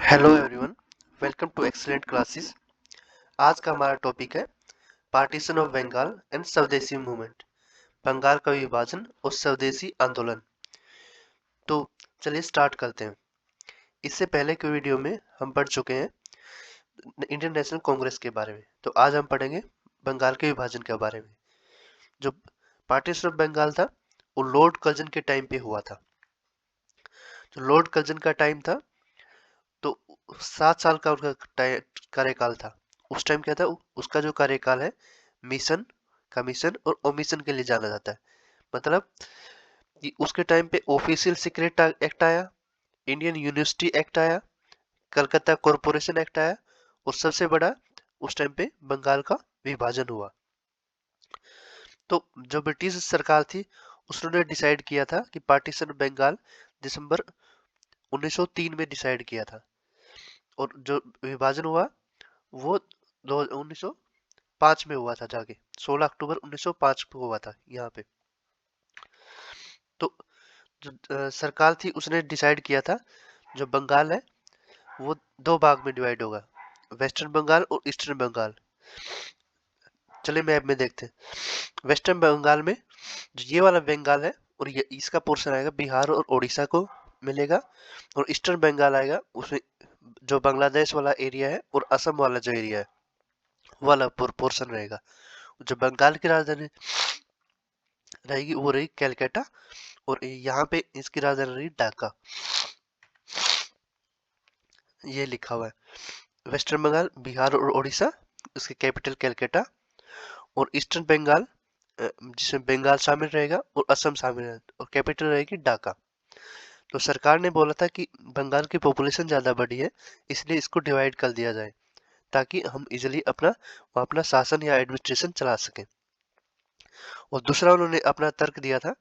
Hello everyone, welcome to excellent classes. आज का हमारा टॉपिक है partition of Bengal and Swadeshi movement, Bengal का विभाजन और स्वदेशी आंदोलन। तो चलिए स्टार्ट करते हैं। इससे पहले के वीडियो में हम पढ़ चुके हैं इंडियन नेशनल कांग्रेस के बारे में, तो आज हम पढ़ेंगे बंगाल के विभाजन के बारे में। जो पार्टीशन ऑफ बंगाल था वो लॉर्ड कर्जन के टाइम पे हुआ था। जो लॉर्ड कर्जन का टाइम था तो 7 साल का उनका कार्यकाल था। उस टाइम क्या था, उसका जो कार्यकाल है मिशन, कमीशन और ओमिशन के लिए जाना जाता है। मतलब कि उसके टाइम पे ऑफिशियल सीक्रेट एक्ट आया, इंडियन यूनिवर्सिटी एक्ट आया, कलकत्ता कॉरपोरेशन एक्ट आया और सबसे बड़ा उस टाइम पे बंगाल का विभाजन हुआ। तो जो ब्रिटिश सरकार थी उसने डिसाइड किया था कि पार्टीशन बंगाल दिसंबर 1903 में डिसाइड किया था और जो विभाजन हुआ वो 1905 में हुआ था जाके, 16 अक्टूबर 1905 को हुआ था यहाँ पे। तो जो सरकार थी उसने डिसाइड किया था जो बंगाल है वो दो भाग में डिवाइड होगा, वेस्टर्न बंगाल और ईस्टर्न बंगाल। चलिए मैप में देखते हैं। वेस्टर्न बंगाल में जो ये वाला बंगाल है और ये इसका पोर्शन आएगा बिहार और उड़ीसा को मिलेगा, और ईस्टर्न बंगाल आएगा उसमें जो बांग्लादेश वाला एरिया है और असम वाला जो एरिया है वाला पोर्शन रहेगा। जो बंगाल की राजधानी रहेगी वो रही कैलकाटा और यहाँ पे इसकी राजधानी रही ढाका। ये लिखा हुआ है वेस्टर्न बंगाल बिहार और उड़ीसा, उसकी कैपिटल कैलकाटा, और ईस्टर्न बंगाल जिसमें बंगाल शामिल रहेगा और असम शामिल है और कैपिटल रहेगी ढाका। तो सरकार ने बोला था कि बंगाल की पॉपुलेशन ज़्यादा बड़ी है इसलिए इसको डिवाइड कर दिया जाए ताकि हम इजिली अपना शासन या एडमिनिस्ट्रेशन चला सकें। और दूसरा उन्होंने अपना तर्क दिया था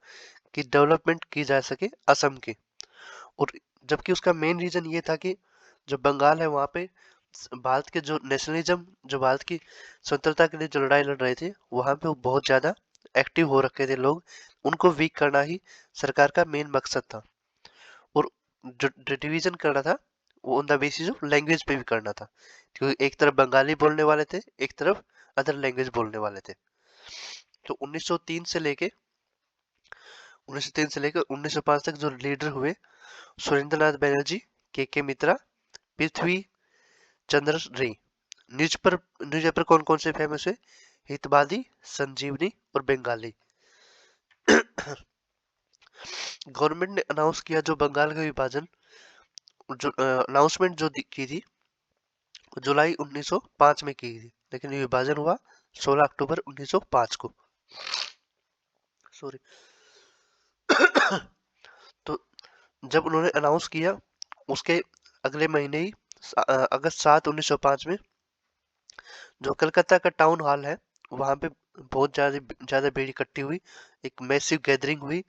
कि डेवलपमेंट की जा सके असम की। और जबकि उसका मेन रीजन ये था कि जो बंगाल है वहाँ पे भारत के जो नेशनलिज्म, जो भारत की स्वतंत्रता के लिए जो लड़ाई लड़ रहे थे वहाँ पे वो बहुत ज़्यादा एक्टिव हो रखे थे लोग, उनको वीक करना ही सरकार का मेन मकसद था। और जो डिवीजन करना था वो on the basis of language पे भी करना था, क्योंकि एक तरफ बंगाली बोलने वाले थे, एक तरफ अदर लैंग्वेज बोलने वाले थे। तो 1903 से लेकर 1905 तक जो लीडर हुए सुरेंद्रनाथ बनर्जी, के मित्रा, पृथ्वी चंद्र रे। न्यूज़पेपर कौन कौन से फेमस है? हितवादी, संजीवनी और बंगाली। गवर्नमेंट ने अनाउंस किया जो बंगाल का विभाजन, जो अनाउंसमेंट जो की थी जुलाई 1905 में की थी, लेकिन विभाजन हुआ 16 अक्टूबर 1905 को। सॉरी। तो जब उन्होंने अनाउंस किया उसके अगले महीने ही अगस्त 7 1905 में जो कलकत्ता का टाउन हॉल है वहां पे बहुत ज्यादा भीड़ इकट्ठी हुई, एक मैसिव गैदरिंग हुई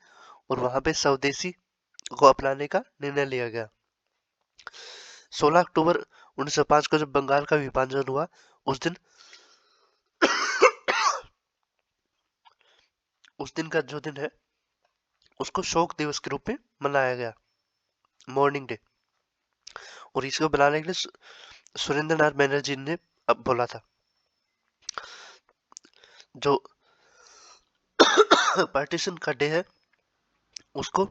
और वहां पे स्वदेशी को अपनाने का निर्णय लिया गया। 16 अक्टूबर 1905 को जब बंगाल का विभाजन हुआ उस दिन का जो दिन है उसको शोक दिवस के रूप में मनाया गया, मॉर्निंग डे। और इसको बनाने के लिए सुरेंद्र नाथ बनर्जी ने अब बोला था जो पार्टीशन का डे है उसको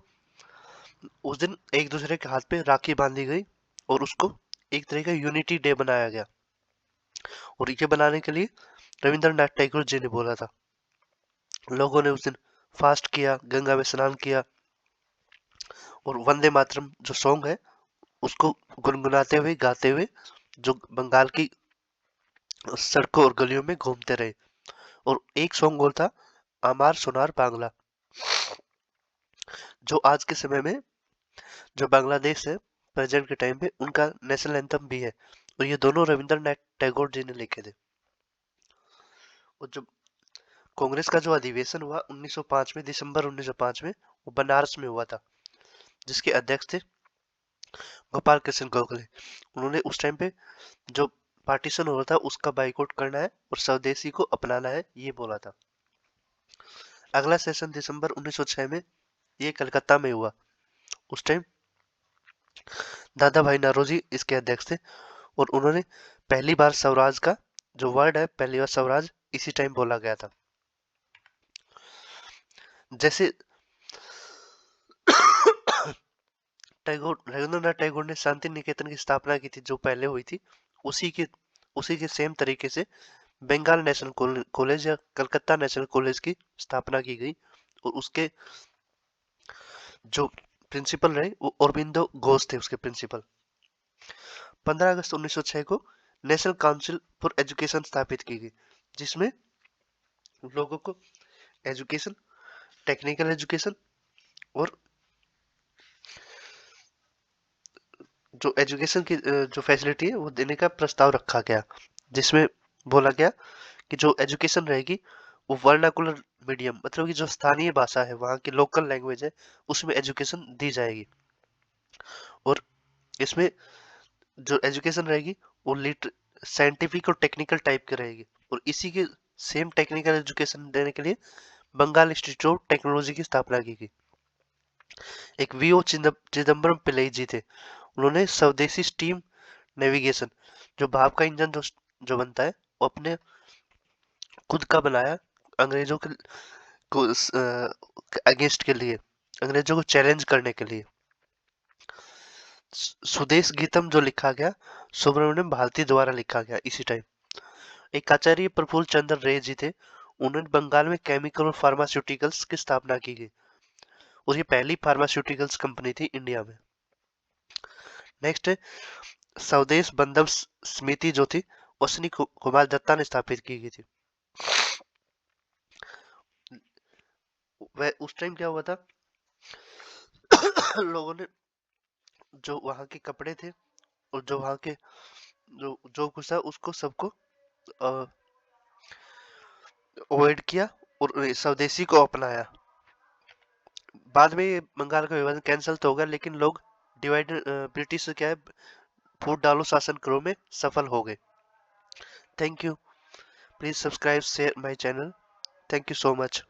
उस दिन एक दूसरे के हाथ पे राखी बांधी गई और उसको एक तरह का यूनिटी डे बनाया गया। और ये बनाने के लिए रविंद्रनाथ टैगोर जी ने बोला था। लोगों ने उस दिन फास्ट किया, गंगा में स्नान किया और वंदे मातरम जो सॉन्ग है उसको गुनगुनाते हुए गाते हुए जो बंगाल की सड़कों और गलियों में घूमते रहे। और एक सॉन्ग और था अमार सोनार बांग्ला, जो आज के समय में जो बांग्लादेश है प्रेजेंट के टाइम पे उनका नेशनल एंथम भी है, और ये दोनों रविंद्रनाथ टैगोर जी ने लिखे थे। और जब कांग्रेस का जो अधिवेशन हुआ 1905 में, दिसंबर 1905 में, वो बनारस में हुआ था, जिसके अध्यक्ष थे गोपाल कृष्ण गोखले। उन्होंने उस टाइम पे जो पार्टीशन हो रहा था उसका बाइकआउट करना है और स्वदेशी को अपनाना है ये बोला था। अगला सेशन दिसंबर 1906 में ये कलकत्ता में हुआ। उस टाइम दादा भाई नौरोजी इसके अध्यक्ष थे और उन्होंने पहली बार स्वराज का जो वर्ड है, पहली बार स्वराज इसी टाइम बोला गया था। जैसे टैगोर, रविंद्रनाथ टैगोर ने शांति निकेतन की स्थापना की थी जो पहले हुई थी, उसी के उसी के सेम तरीके से बंगाल नेशनल कॉलेज या कलकत्ता नेशनल कॉलेज की स्थापना की गई और उसके जो प्रिंसिपल रहे वो अरबिंदो घोष थे उसके प्रिंसिपल। 15 अगस्त 1906 को नेशनल काउंसिल फॉर एजुकेशन स्थापित की गई, जिसमें लोगों को एजुकेशन, टेक्निकल एजुकेशन और जो एजुकेशन की जो फैसिलिटी है वो देने का प्रस्ताव रखा गया, जिसमें बोला गया कि जो एजुकेशन रहेगी वो वर्नाकुलर मीडियम, मतलब कि जो स्थानीय भाषा है, वहाँ की लोकल लैंग्वेज है, उसमें एजुकेशन दी जाएगी। और इसमें जो एजुकेशन रहेगी वो लिट साइंटिफिक और टेक्निकल टाइप की रहेगी। और इसी के सेम टेक्निकल एजुकेशन देने के लिए बंगाल इंस्टीट्यूट ऑफ टेक्नोलॉजी की स्थापना की गई। एक वीओ चिदम्बरम पिल्लई जी थे, उन्होंने स्वदेशी स्टीम नेविगेशन, जो भाप का इंजन जो बनता है, वो अपने खुद का बनाया, अंग्रेजों के को अगेंस्ट के लिए, अंग्रेजों को चैलेंज करने के लिए। सुदेश गीतम जो लिखा गया सुब्रमण्यम भारती द्वारा लिखा गया इसी टाइम। एक आचार्य प्रफुल्ल चंद्र रे जी थे, उन्होंने बंगाल में केमिकल और फार्मास्यूटिकल्स की स्थापना की गई और ये पहली फार्मास्यूटिकल्स कंपनी थी इंडिया में। नेक्स्ट है स्वदेश बंधव समिति जो थी, अश्विनी कुमार दत्ता ने स्थापित की गई थी। वह उस टाइम क्या हुआ था लोगों ने जो वहाँ के कपड़े थे और जो वहाँ के जो जो कुछ था उसको सबको अवॉइड किया और स्वदेशी को अपनाया। बाद में ये बंगाल का विभाजन कैंसिल तो हो गया, लेकिन लोग डिवाइड ब्रिटिश क्या है फूट डालो शासन करो में सफल हो गए। Thank you, please subscribe share my channel, thank you so much.